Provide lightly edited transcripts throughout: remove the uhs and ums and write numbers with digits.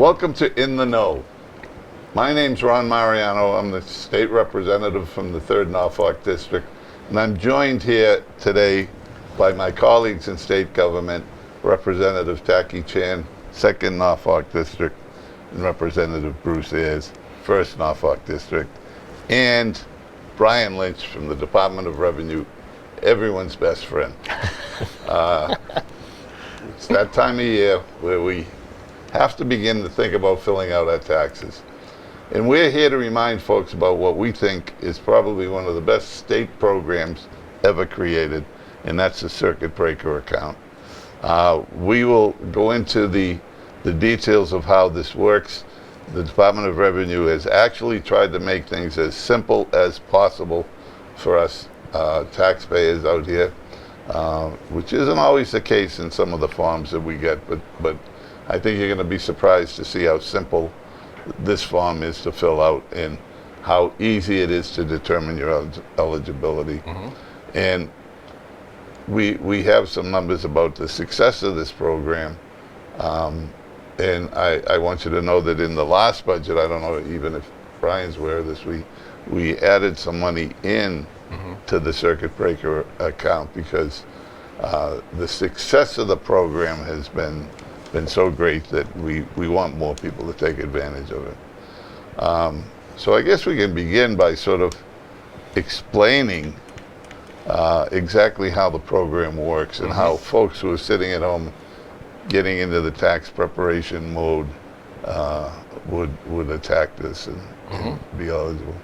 Welcome to In the Know. My name's Ron Mariano. I'm the state representative from the 3rd Norfolk District, and I'm joined here today by my colleagues in state government, Representative Taki Chan, 2nd Norfolk District, and Representative Bruce Ayers, 1st Norfolk District, and Brian Lynch from the Department of Revenue, everyone's best friend. It's that time of year where we have to begin to think about filling out our taxes. And we're here to remind folks about what we think is probably one of the best state programs ever created, and that's the circuit breaker account. We will go into the details of how this works. The Department of Revenue has actually tried to make things as simple as possible for us taxpayers out here, which isn't always the case in some of the forms that we get, but I think you're going to be surprised to see how simple this form is to fill out and how easy it is to determine your eligibility. Mm-hmm. And we have some numbers about the success of this program. And I want you to know that in the last budget, I don't know even if Brian's aware of this, we added some money in to the circuit breaker account because the success of the program has been so great that we want more people to take advantage of it. So I guess we can begin by sort of explaining exactly how the program works and how folks who are sitting at home getting into the tax preparation mode would attack this and be eligible.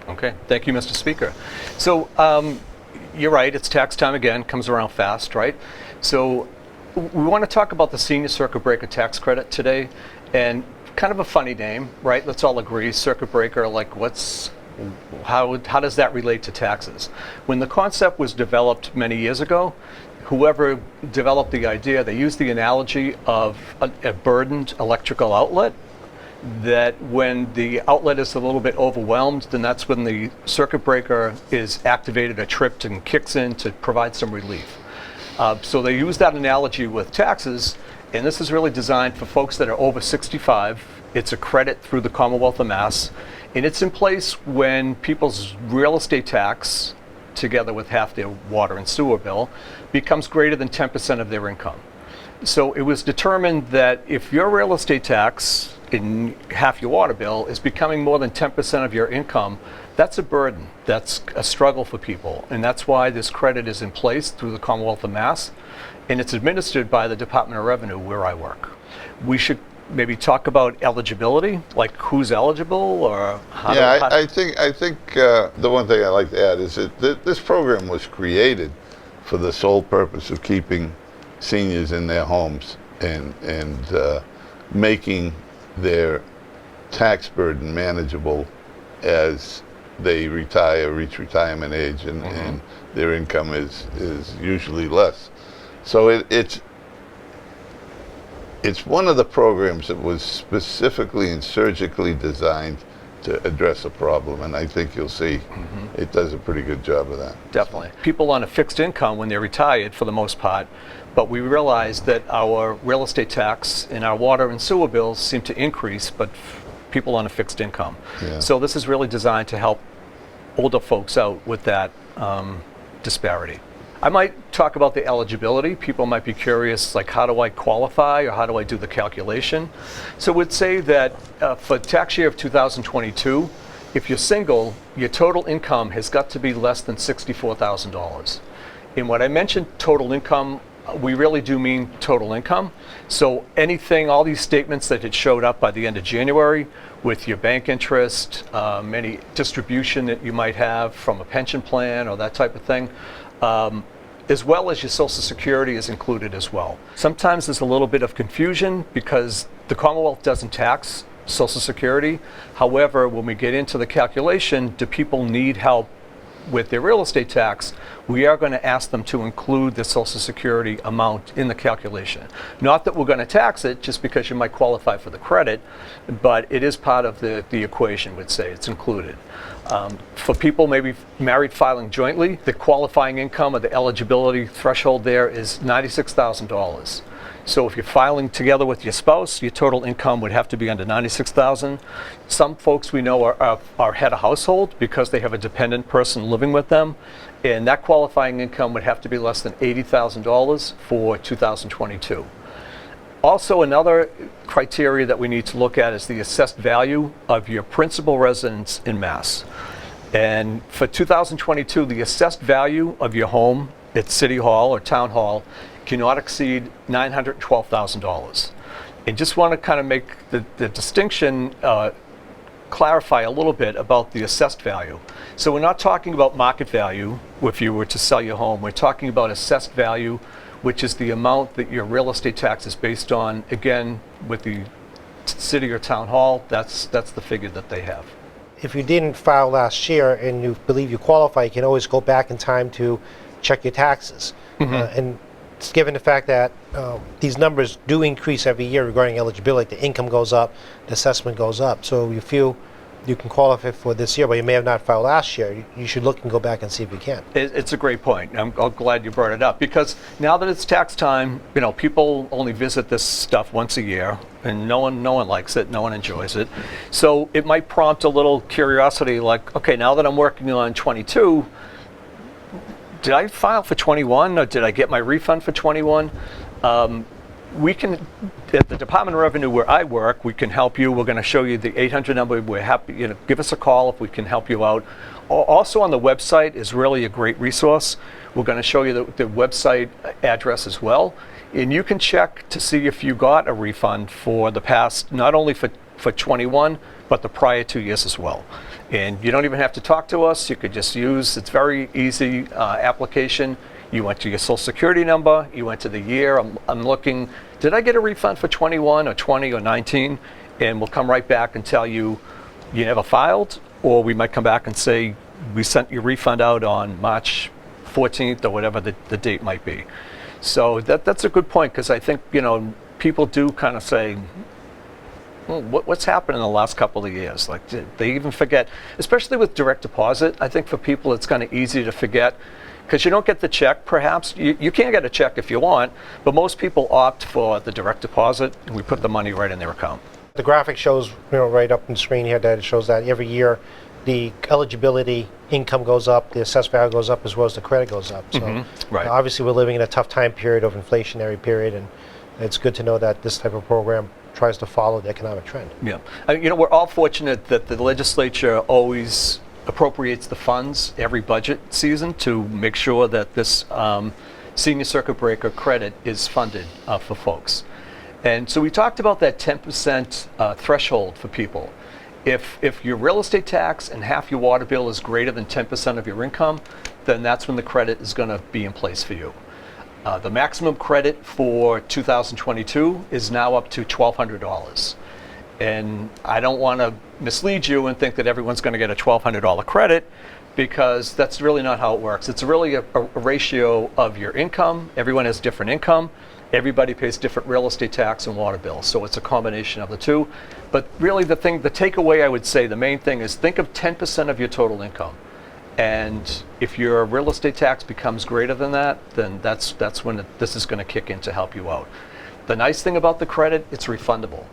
Okay, thank you, Mr. Speaker. So you're right, it's tax time again, comes around fast, right? So we want to talk about the Senior Circuit Breaker Tax Credit today, and kind of a funny name, right? Let's all agree, circuit breaker, like how does that relate to taxes? When the concept was developed many years ago, whoever developed the idea, they used the analogy of a burdened electrical outlet, that when the outlet is a little bit overwhelmed, then that's when the circuit breaker is activated or tripped and kicks in to provide some relief. So they use that analogy with taxes, and this is really designed for folks that are over 65. It's a credit through the Commonwealth of Mass, and it's in place when people's real estate tax, together with half their water and sewer bill, becomes greater than 10% of their income. So it was determined that if your real estate tax in half your water bill is becoming more than 10% of your income, that's a burden. That's a struggle for people. And that's why this credit is in place through the Commonwealth of Mass, and it's administered by the Department of Revenue where I work. We should maybe talk about eligibility, like who's eligible or how. Yeah, I think the one thing I'd like to add is that this program was created for the sole purpose of keeping seniors in their homes and making their tax burden manageable as they reach retirement age, and their income is usually less. So it's one of the programs that was specifically and surgically designed to address a problem, and I think you'll see it does a pretty good job of that. Definitely. People on a fixed income when they're retired for the most part, but we realize that our real estate tax and our water and sewer bills seem to increase, but people on a fixed income. Yeah. So this is really designed to help older folks out with that disparity. I might talk about the eligibility. People might be curious, like how do I qualify or how do I do the calculation? So we'd say that for tax year of 2022, if you're single, your total income has got to be less than $64,000. And when I mentioned total income, we really do mean total income. So anything, all these statements that had showed up by the end of January with your bank interest, any distribution that you might have from a pension plan or that type of thing, as well as your Social Security is included as well. Sometimes there's a little bit of confusion because the Commonwealth doesn't tax Social Security. However, when we get into the calculation, do people need help with their real estate tax, we are going to ask them to include the Social Security amount in the calculation. Not that we're going to tax it just because you might qualify for the credit, but it is part of the equation, we'd say. It's included. For people maybe married filing jointly, the qualifying income or the eligibility threshold there is $96,000. So if you're filing together with your spouse, your total income would have to be under $96,000. Some folks we know are head of household because they have a dependent person living with them, and that qualifying income would have to be less than $80,000 for 2022. Also, another criteria that we need to look at is the assessed value of your principal residence in Mass. And for 2022, the assessed value of your home at City Hall or Town Hall cannot exceed $912,000. And just want to kind of make the distinction, clarify a little bit about the assessed value. So we're not talking about market value if you were to sell your home. We're talking about assessed value, which is the amount that your real estate tax is based on. Again, with the city or town hall, that's the figure that they have. If you didn't file last year and you believe you qualify, you can always go back in time to check your taxes. And given the fact that these numbers do increase every year regarding eligibility, the income goes up, the assessment goes up. So you feel you can qualify for this year, but you may have not filed last year. You should look and go back and see if you can. It's a great point. I'm glad you brought it up, because now that it's tax time, people only visit this stuff once a year, and no one likes it, no one enjoys it. So it might prompt a little curiosity, like, okay, now that I'm working on 22, did I file for 21, or did I get my refund for 21? We can, at the Department of Revenue where I work, we can help you. We're going to show you the 800 number. We're happy, give us a call if we can help you out. Also on the website is really a great resource. We're going to show you the website address as well. And you can check to see if you got a refund for the past, not only for 21, but the prior 2 years as well. And you don't even have to talk to us. You could just use, it's very easy application. You went to your social security number, you went to the year. I'm looking, did I get a refund for 21 or 20 or 19? And we'll come right back and tell you, you never filed, or we might come back and say, we sent your refund out on March 14th or whatever the date might be. So that's a good point, because I think, people do kind of say, well, what's happened in the last couple of years? Like, they even forget, especially with direct deposit. I think for people it's kind of easy to forget, because you don't get the check, perhaps. You can get a check if you want, but most people opt for the direct deposit, and we put the money right in their account. The graphic shows, right up on the screen here, that it shows that every year the eligibility income goes up, the assessed value goes up, as well as the credit goes up. So Right. Obviously we're living in a tough time period of inflationary period, and it's good to know that this type of program tries to follow the economic trend. Yeah. We're all fortunate that the legislature always appropriates the funds every budget season to make sure that this senior circuit breaker credit is funded for folks. And so we talked about that 10% threshold for people. If your real estate tax and half your water bill is greater than 10% of your income, then that's when the credit is going to be in place for you. The maximum credit for 2022 is now up to $1,200. And I don't want to mislead you and think that everyone's going to get a $1,200 credit, because that's really not how it works. It's really a ratio of your income. Everyone has different income. Everybody pays different real estate tax and water bills. So it's a combination of the two. But really the takeaway I would say, the main thing is, think of 10% of your total income. And if your real estate tax becomes greater than that, then that's when this is going to kick in to help you out. The nice thing about the credit, it's refundable.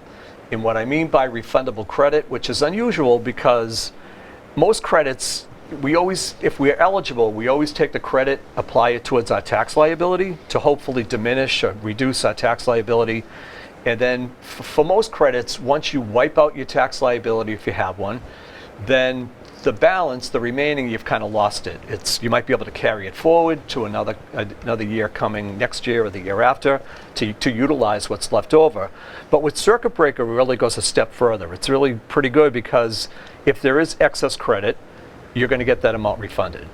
And what I mean by refundable credit, which is unusual, because most credits, if we're eligible, we always take the credit, apply it towards our tax liability to hopefully diminish or reduce our tax liability. And then for most credits, once you wipe out your tax liability, if you have one, then the balance, the remaining, you've kind of lost it. You might be able to carry it forward to another year coming next year or the year after to utilize what's left over. But with circuit breaker, it really goes a step further. It's really pretty good, because if there is excess credit, you're going to get that amount refunded.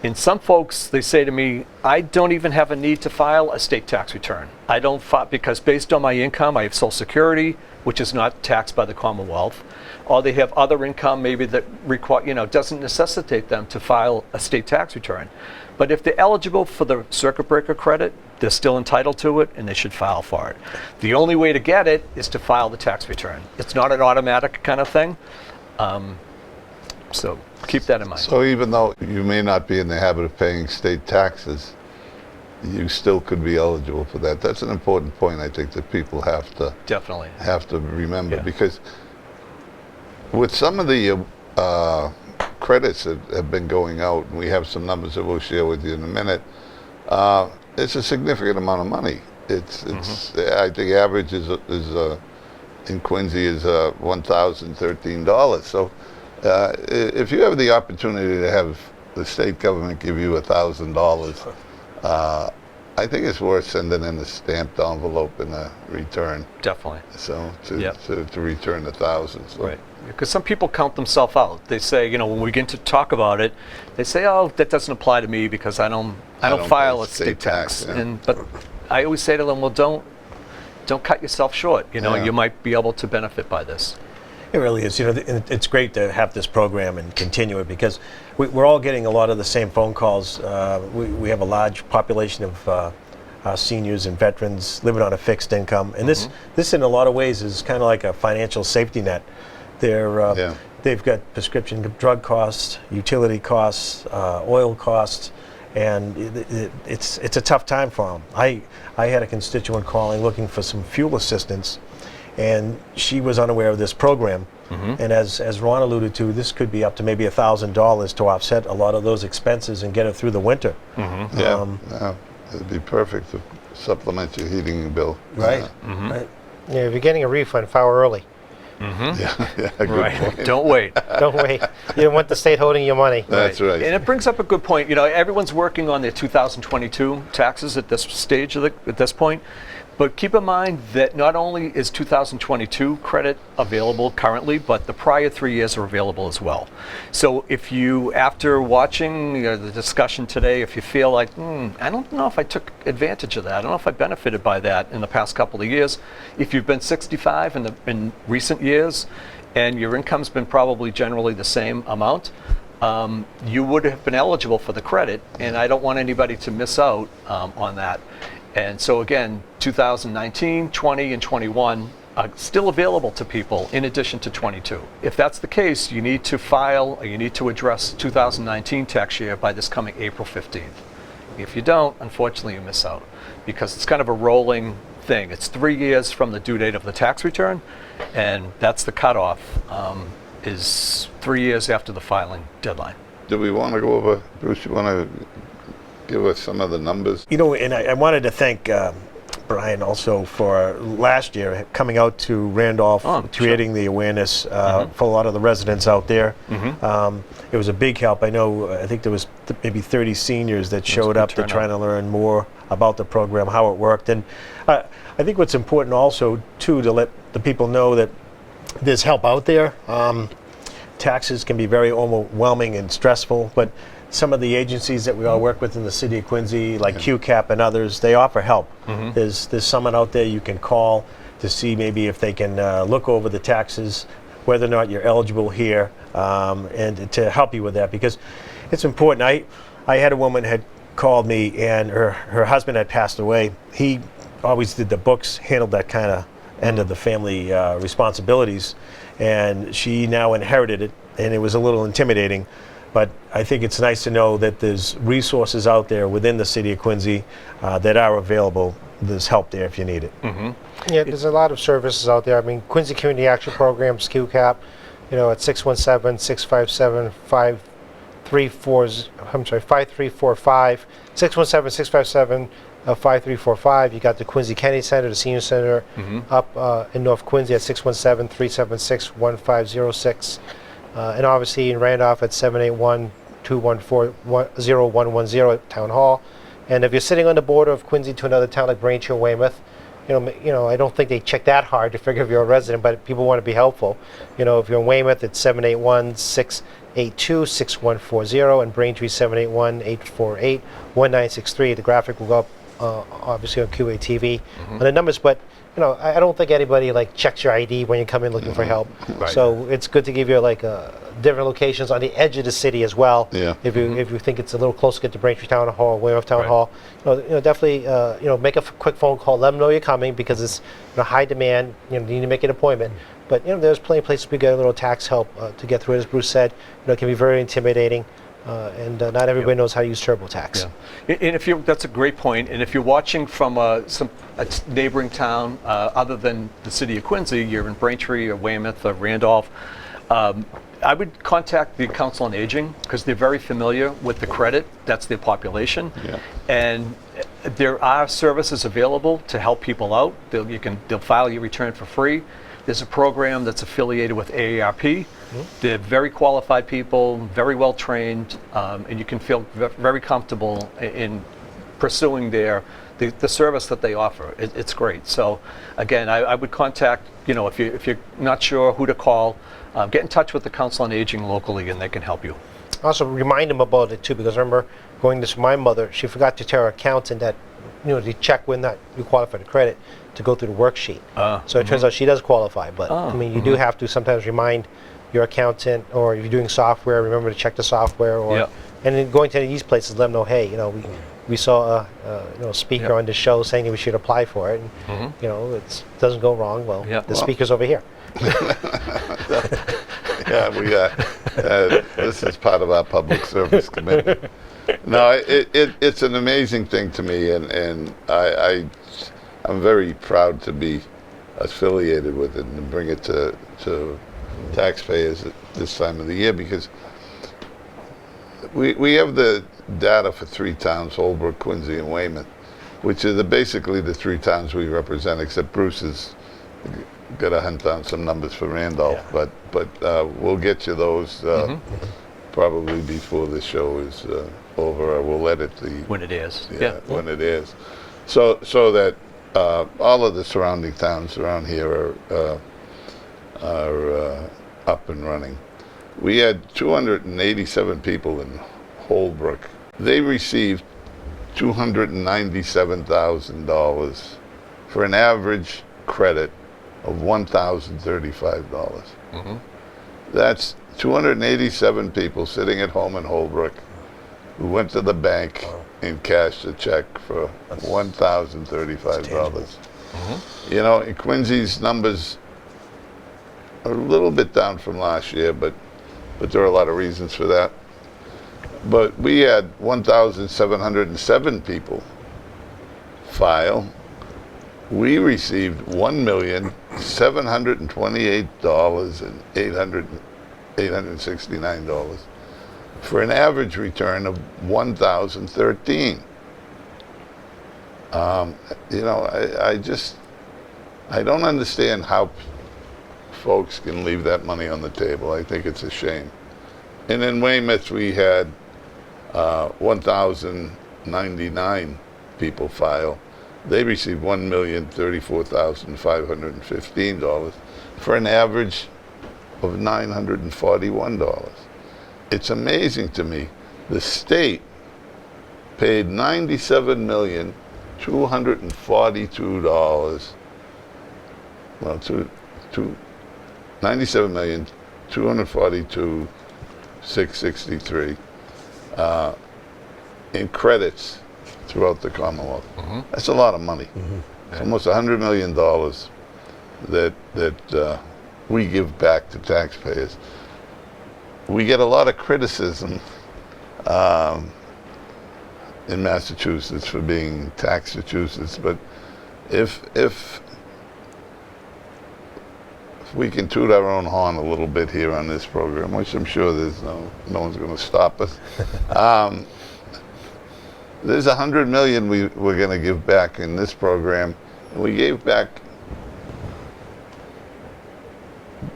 And some folks, they say to me, I don't even have a need to file a state tax return. I don't file, because based on my income, I have Social Security, which is not taxed by the Commonwealth, or they have other income maybe that doesn't necessitate them to file a state tax return. But if they're eligible for the circuit breaker credit, they're still entitled to it, and they should file for it. The only way to get it is to file the tax return. It's not an automatic kind of thing. So keep that in mind. So even though you may not be in the habit of paying state taxes, you still could be eligible for that. That's an important point, I think, that people Definitely. have to remember, Yeah. because with some of the credits that have been going out, and we have some numbers that we'll share with you in a minute, it's a significant amount of money. It's I think average is in Quincy is $1,013. So if you have the opportunity to have the state government give you $1,000, I think it's worth sending in a stamped envelope and a return. Definitely. So Yep. to return 1,000. So. Right. Because some people count themselves out. They say, when we begin to talk about it, they say, "Oh, that doesn't apply to me because I don't file pay a state tax." yeah. But I always say to them, "Well, don't cut yourself short. Yeah. You might be able to benefit by this." It really is. It's great to have this program and continue it, because we're all getting a lot of the same phone calls. We have a large population of seniors and veterans living on a fixed income, and this in a lot of ways is kind of like a financial safety net. They've got prescription drug costs, utility costs, oil costs, and it's a tough time for them. I had a constituent calling looking for some fuel assistance, and she was unaware of this program. And as Ron alluded to, this could be up to maybe $1,000 to offset a lot of those expenses and get her through the winter. Yeah, it'd be perfect to supplement your heating bill. Right. Yeah, if you're getting a refund, file early. Yeah, good Right. point. Don't wait. Don't wait. You don't want the state holding your money. That's right. And it brings up a good point. Everyone's working on their 2022 taxes at this stage, at this point. But keep in mind that not only is 2022 credit available currently, but the prior 3 years are available as well. So if you, after watching the discussion today, if you feel like, I don't know if I took advantage of that, I don't know if I benefited by that in the past couple of years, if you've been 65 in recent years and your income's been probably generally the same amount, you would have been eligible for the credit, and I don't want anybody to miss out on that. And so again, 2019, 20, and 21 are still available to people in addition to 22. If that's the case, you need to file, or you need to address 2019 tax year by this coming April 15th. If you don't, unfortunately, you miss out, because it's kind of a rolling thing. It's 3 years from the due date of the tax return, and that's the cutoff, is 3 years after the filing deadline. Do we want to go over, Bruce, you want to give us some of the numbers? And I wanted to thank Brian also for last year coming out to Randolph, creating the awareness for a lot of the residents out there. It was a big help. I think there was maybe 30 seniors that showed up to try to learn more about the program, how it worked. And I think what's important also, too, to let the people know that there's help out there. Taxes can be very overwhelming and stressful, but some of the agencies that we all work with in the city of Quincy, like QCAP and others, they offer help. There's someone out there you can call to see maybe if they can look over the taxes, whether or not you're eligible here, and to help you with that, because it's important. I had a woman had called me, and her husband had passed away. He always did the books, handled that kind of end of the family responsibilities, and she now inherited it, and it was a little intimidating. But I think it's nice to know that there's resources out there within the city of Quincy that are available. There's help there if you need it. Yeah, there's a lot of services out there. I mean, Quincy Community Action Programs, QCAP, at 617-657-5345, 617-657-5345. You got the Quincy Kennedy Center, the Senior Center, up in North Quincy at 617-376-1506. And obviously in Randolph at 781-214-0110 at Town Hall. And if you're sitting on the border of Quincy to another town like Braintree or Weymouth, I don't think they check that hard to figure if you're a resident, but people want to be helpful. If you're in Weymouth, it's 781-682-6140, and Braintree 781-848-1963. The graphic will go up obviously on QATV on the numbers, but I don't think anybody checks your ID when you come in looking for help. Right. So it's good to give you different locations on the edge of the city as well. Yeah. If you think it's a little close to get to Braintree Town Hall, Weymouth Town Hall, definitely make a quick phone call. Let them know you're coming, because it's high demand. You need to make an appointment. But there's plenty of places we get a little tax help to get through it. As Bruce said, it can be very intimidating. and not everybody knows how to use TurboTax. Yeah. And if you, that's a great point. And if you're watching from a neighboring town other than the city of Quincy, you're in Braintree or Weymouth or Randolph, I would contact the Council on Aging because they're very familiar with the credit. That's their population. Yeah. And there are services available to help people out. They'll file your return for free. There's a program that's affiliated with AARP. They're very qualified people, very well trained, and you can feel very comfortable in pursuing the service that they offer. It's great. So again, I would contact, if you're not sure who to call, get in touch with the Council on Aging locally and they can help you. Also remind them about it too, because I remember going to my mother, she forgot to tell her accountant that, to check when that you qualify for credit to go through the worksheet. So it turns out she does qualify, but you do have to sometimes remind your accountant, or if you're doing software, remember to check the software, or and then going to these places, let them know, hey, we saw a speaker on the show saying that we should apply for it, and it doesn't go wrong. Well, the speaker's over here. Yeah, this is part of our public service commitment. No, it's an amazing thing to me, and I'm very proud to be affiliated with it and bring it to taxpayers at this time of the year, because we have the data for 3 towns, Holbrook, Quincy, and Weymouth, which are basically the 3 towns we represent, except Bruce has got to hunt down some numbers for Randolph, but we'll get you those probably before the show is over, or we'll edit when it is. When it is, so that all of the surrounding towns around here are up and running. We had 287 people in Holbrook. They received $297,000 for an average credit of $1,035. That's 287 people sitting at home in Holbrook who went to the bank and cashed a check for $1,035. In Quincy's numbers are a little bit down from last year, but there are a lot of reasons for that. But we had 1,707 people file. We received $1,728,869 for an average return of $1,013. I don't understand how folks can leave that money on the table. I think it's a shame. And in Weymouth, we had 1,099 people file. They received $1,034,515 for an average of $941. It's amazing to me. The state paid $97,242,000. Well, $97,242,663 in credits throughout the Commonwealth. That's a lot of money. It's almost $100 million that we give back to taxpayers. We get a lot of criticism in Massachusetts for being Taxachusetts, but if we can toot our own horn a little bit here on this program, which I'm sure there's no one's going to stop us. There's $100 million we're going to give back in this program, and we gave back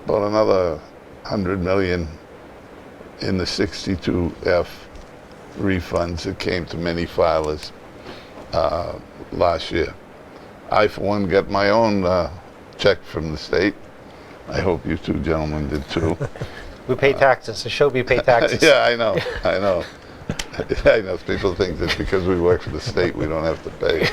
about another $100 million in the 62F refunds that came to many filers last year. I, for one, got my own check from the state. I hope you two gentlemen did too. We pay taxes. The show we pay taxes. Yeah, I know. I know. People think that because we work for the state, we don't have to pay.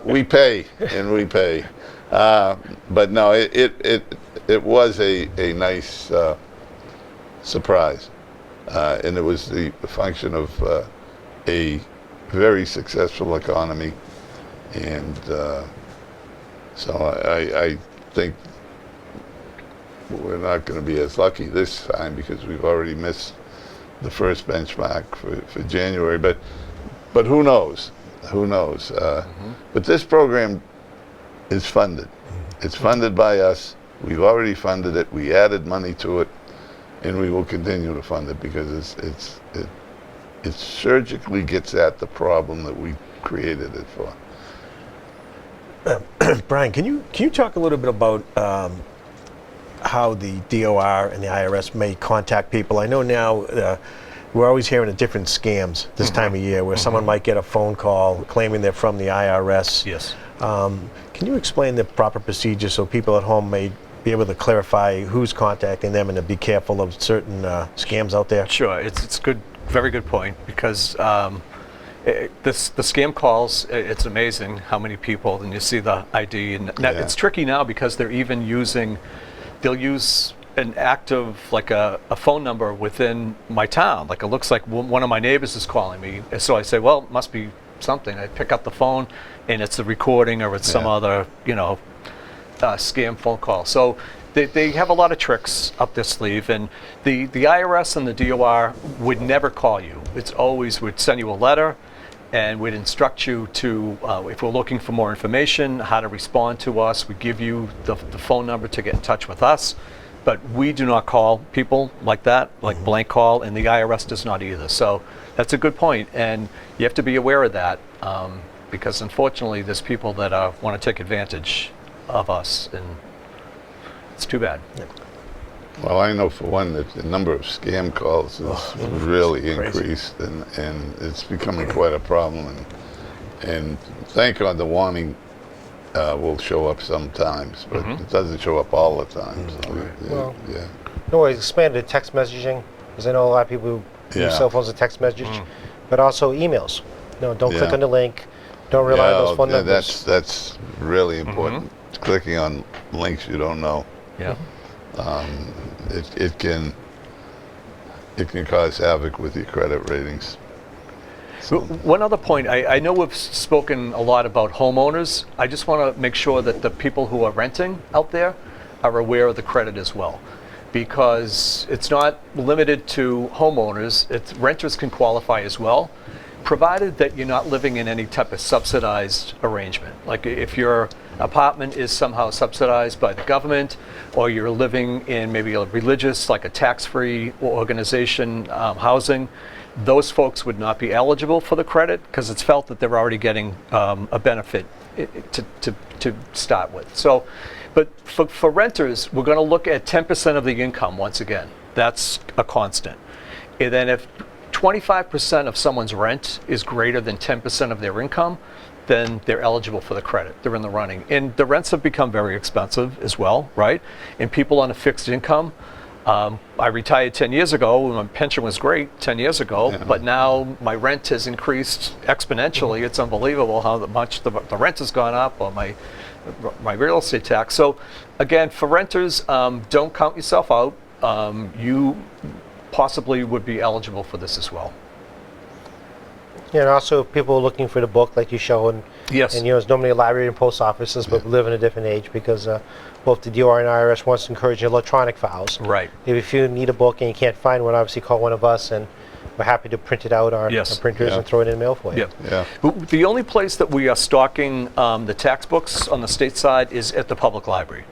We pay, and we pay. But no, it was a nice surprise, and it was the function of a very successful economy, and so I think we're not going to be as lucky this time because we've already missed the first benchmark for January. But who knows? Who knows? But this program is funded. It's funded by us. We've already funded it. We added money to it, and we will continue to fund it because it surgically gets at the problem that we created it for. Brian, can you talk a little bit about how the DOR and the IRS may contact people? I know now we're always hearing of different scams this time of year where someone might get a phone call claiming they're from the IRS. Yes. Can you explain the proper procedure so people at home may be able to clarify who's contacting them and to be careful of certain scams out there? Sure, it's good, very good point, because the scam calls, it's amazing how many people, and you see the ID, and it's tricky now because they'll use an active, like a phone number within my town. Like it looks like one of my neighbors is calling me, so I say, well, it must be something. I pick up the phone, and it's a recording or it's some other, scam phone call. So they have a lot of tricks up their sleeve, and the IRS and the DOR would never call you. It's always would send you a letter, and we'd instruct you to, if we're looking for more information, how to respond to us. We give you the phone number to get in touch with us, but we do not call people like that, like blank call, and the IRS does not either. So that's a good point, and you have to be aware of that, because unfortunately there's people that want to take advantage of us, and it's too bad. Well, I know for one that the number of scam calls has really increased, and it's becoming quite a problem. And thank God the warning will show up sometimes, but it doesn't show up all the time. So, No, we expanded text messaging, because I know a lot of people who use cell phones to text message, but also emails. No, don't click on the link. Don't rely on those phone numbers. That's really important. Clicking on links you don't know. Yeah. It can cause havoc with your credit ratings. One other point, I know we've spoken a lot about homeowners. I just want to make sure that the people who are renting out there are aware of the credit as well, because it's not limited to homeowners. Renters can qualify as well, provided that you're not living in any type of subsidized arrangement. Like if your apartment is somehow subsidized by the government, or you're living in maybe a religious, like a tax-free organization housing, those folks would not be eligible for the credit because it's felt that they're already getting a benefit to start with. So, but for renters, we're going to look at 10% of the income once again. That's a constant. And then if 25% of someone's rent is greater than 10% of their income, then they're eligible for the credit. They're in the running. And the rents have become very expensive as well, right? And people on a fixed income, I retired 10 years ago, and my pension was great 10 years ago, but now my rent has increased exponentially. It's unbelievable how much the rent has gone up, or my real estate tax. So again, for renters, don't count yourself out. You possibly would be eligible for this as well. Yeah, and also if people are looking for the book like you show, and Yes. and it's normally a library and post offices, but we live in a different age because both the DOR and IRS wants to encourage electronic files. Right. If you need a book and you can't find one, obviously call one of us, and we're happy to print it out our Yes. printers and throw it in the mail for you. Yeah. The only place that we are stocking the tax books on the state side is at the public library.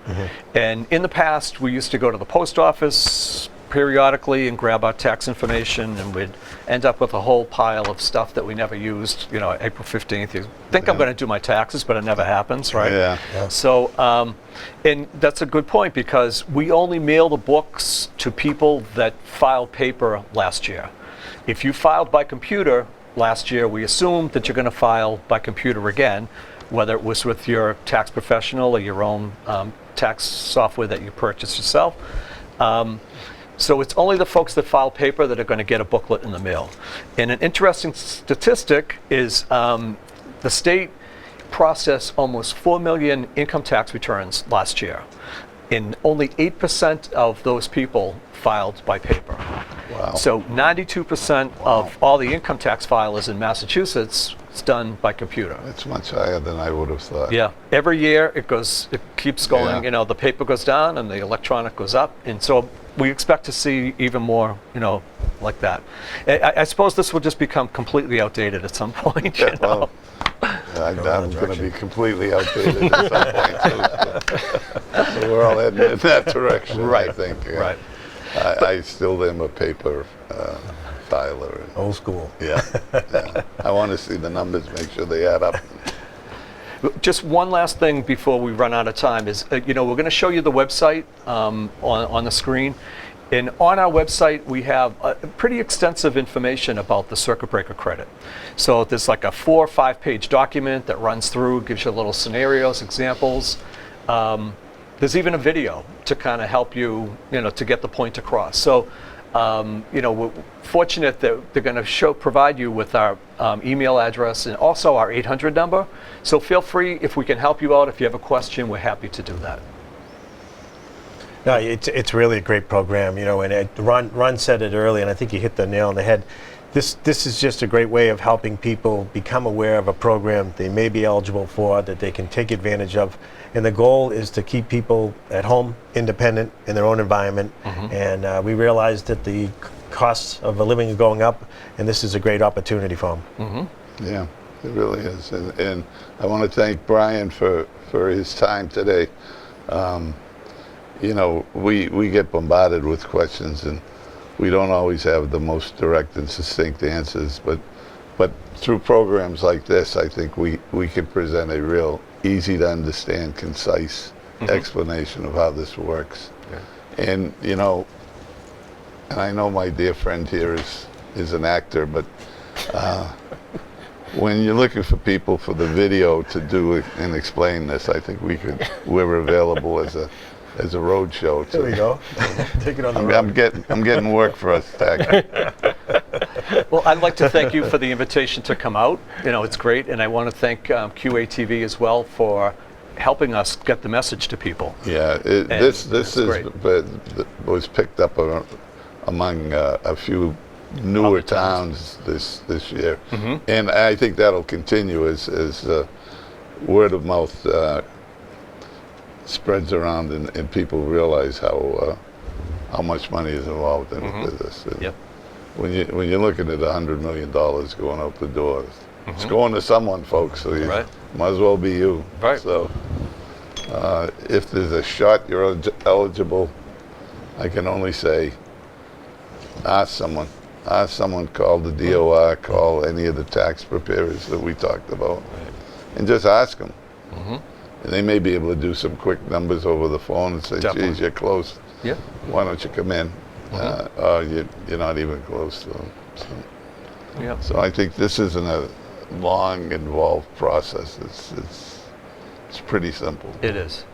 And in the past, we used to go to the post office periodically and grab our tax information, and we'd end up with a whole pile of stuff that we never used. You know, April 15th, you think I'm going to do my taxes, but it never happens, right? Yeah. So, and that's a good point, because we only mail the books to people that filed paper last year. If you filed by computer last year, we assume that you're going to file by computer again, whether it was with your tax professional or your own tax software that you purchased yourself. So it's only the folks that file paper that are going to get a booklet in the mail. And an interesting statistic is the state processed almost 4 million income tax returns last year, and only 8% of those people filed by paper. Wow. So 92% of all the income tax filers in Massachusetts is done by computer. It's much higher than I would have thought. Yeah, every year it keeps going. Yeah. You know, the paper goes down and the electronic goes up, and so we expect to see even more, like that. I suppose this will just become completely outdated at some point. You know? Well, I'm going to be completely outdated at some point, too. So we're all heading in that direction, Right, I think. Yeah. right. I still am a paper filer. Old school. Yeah. I want to see the numbers, make sure they add up. Just one last thing before we run out of time is, we're going to show you the website on the screen. And on our website, we have pretty extensive information about the circuit breaker credit. So there's like a 4 or 5 page document that runs through, gives you little scenarios, examples. There's even a video to kind of help you, to get the point across. So, we're fortunate that they're going to provide you with our email address and also our 800 number. So feel free, if we can help you out, if you have a question, we're happy to do that. No, it's really a great program, and Ron said it earlier, and I think you hit the nail on the head. This is just a great way of helping people become aware of a program they may be eligible for, that they can take advantage of. And the goal is to keep people at home, independent, in their own environment. And we realize that the costs of a living are going up, and this is a great opportunity for them. Yeah, it really is. And I want to thank Brian for his time today. We get bombarded with questions, and we don't always have the most direct and succinct answers, but through programs like this, I think we can present a real easy to understand, concise explanation of how this works. Yeah. And and I know my dear friend here is an actor, but when you're looking for people for the video to do and explain this, I think we're available as a road show. There we go. Take it on the road. I'm getting work for us, Tack. Well, I'd like to thank you for the invitation to come out. It's great, and I want to thank QATV as well for helping us get the message to people. Yeah, this great. was picked up among a few newer towns this year, and I think that'll continue as word of mouth spreads around and people realize how much money is involved in this. Yep. When you're looking at $100 million going out the door, it's going to someone, folks. So you might as well be you. Right. So if there's a shot you're eligible, I can only say, ask someone. Call the DOR, call any of the tax preparers that we talked about, and just ask them. And they may be able to do some quick numbers over the phone and say, Definitely. geez, you're close. Yeah. Why don't you come in? You're not even close. So I think this isn't a long, involved process. It's pretty simple. It is.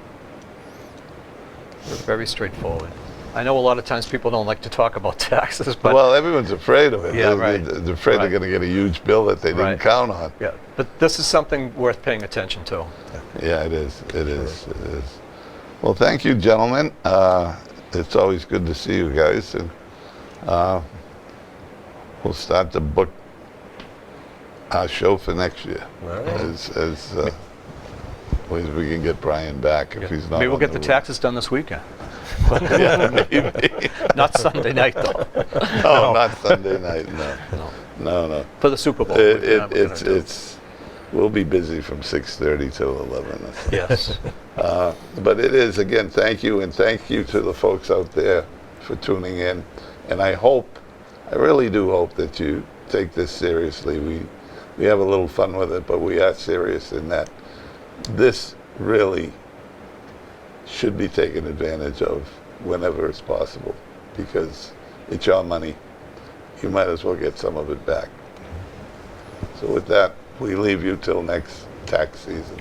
Very straightforward. I know a lot of times people don't like to talk about taxes, but Well, everyone's afraid of it. Yeah, right. They're afraid they're going to get a huge bill that they didn't count on. yeah, but this is something worth paying attention to. Yeah, it is. It is. Well, thank you, gentlemen. It's always good to see you guys, and we'll start to book our show for next year. Right. As we can get Brian back if he's not. Maybe we'll on get the road. taxes done this weekend. Yeah, maybe. Not Sunday night, though. No, not Sunday night. No. For the Super Bowl. We'll be busy from 6:30 till 11. Yes. But it is, again, thank you, and thank you to the folks out there for tuning in. And I really do hope that you take this seriously. We have a little fun with it, but we are serious in that this really should be taken advantage of whenever it's possible, because it's your money. You might as well get some of it back. So with that, we leave you till next tax season.